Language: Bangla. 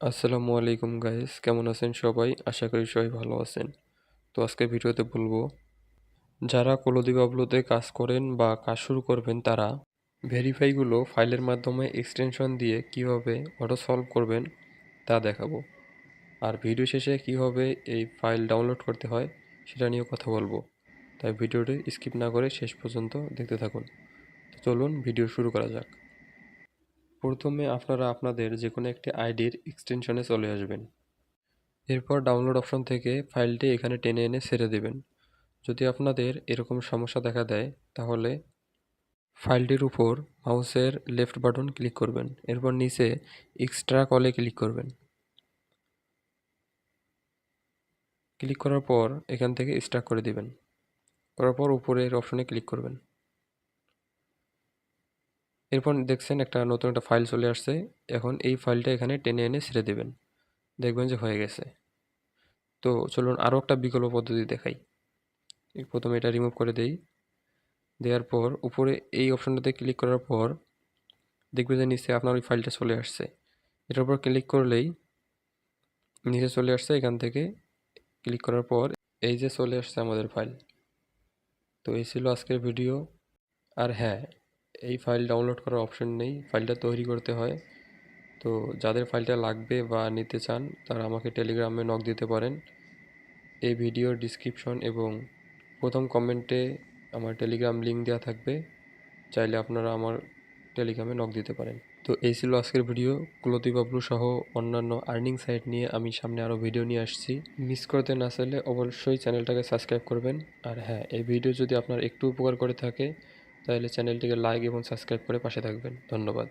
আসসালামু আলাইকুম গাইস, কেমন আছেন সবাই? আশা করি সবাই ভালো আছেন। তো আজকে ভিডিওতে বলবো, যারা কোলোদি বাবলোতে কাজ করেন বা কাজ শুরু করবেন তারা ভেরিফাইগুলো ফাইলের মাধ্যমে এক্সটেনশন দিয়ে কিভাবে অটো সলভ করবেন তা দেখাবো। আর ভিডিও শেষে কিভাবে এই ফাইল ডাউনলোড করতে হয় সেটা নিয়েও কথা বলবো। তাই ভিডিওটি স্কিপ না করে শেষ পর্যন্ত দেখতে থাকুন। তো চলুন ভিডিও শুরু করা যাক। প্রথমে আপনারা আপনাদের যে কোনো একটি আইডির এক্সটেনশনে চলে আসবেন। এরপর ডাউনলোড অপশন থেকে ফাইলটি এখানে টেনে এনে ছেড়ে দেবেন। যদি আপনাদের এরকম সমস্যা দেখা দেয় তাহলে ফাইলটির উপর মাউসের লেফট বাটন ক্লিক করবেন। এরপর নিচে এক্সট্রা কলে ক্লিক করবেন। ক্লিক করার পর এখান থেকে স্টার্ট করে দিবেন। করার পর উপরের অপশনে ক্লিক করবেন। এরপর দেখছেন নতুন একটা ফাইল চলে আসছে। এখন এই ফাইলটা এখানে টেনে এনে ছেড়ে দেবেন। দেখবেন যে হয়ে গেছে। তো চলুন আরও একটা বিকল্প পদ্ধতি দেখাই। প্রথমে এটা রিমুভ করে দেই। দেওয়ার পর উপরে এই অপশনটাতে ক্লিক করার পর দেখবে যে নিচে আপনার ওই ফাইলটা চলে আসছে। এটার উপর ক্লিক করলেই নিচে চলে আসছে। এখান থেকে ক্লিক করার পর এই যে চলে আসছে আমাদের ফাইল। তো এই ছিল আজকের ভিডিও। আর হ্যাঁ, এই ফাইল ডাউনলোড করার অপশন নেই, ফাইলটা তৈরি করতে হয়। তো যাদের ফাইলটা লাগবে বা নিতে চান তারা আমাকে টেলিগ্রামে নক দিতে পারেন। এই ভিডিওর ডিসক্রিপশন এবং প্রথম কমেন্টে আমার টেলিগ্রাম লিঙ্ক দেওয়া থাকবে, চাইলে আপনারা আমার টেলিগ্রামে নক দিতে পারেন। তো এই ছিল আজকের ভিডিও। কুলতি বাবলু সহ অন্যান্য আর্নিং সাইট নিয়ে আমি সামনে আরও ভিডিও নিয়ে আসছি। মিস করতে না চাইলে অবশ্যই চ্যানেলটাকে সাবস্ক্রাইব করবেন। আর হ্যাঁ, এই ভিডিও যদি আপনার একটু উপকার করে থাকে তাহলে চ্যানেলটিকে লাইক এবং সাবস্ক্রাইব করে পাশে থাকবেন। ধন্যবাদ।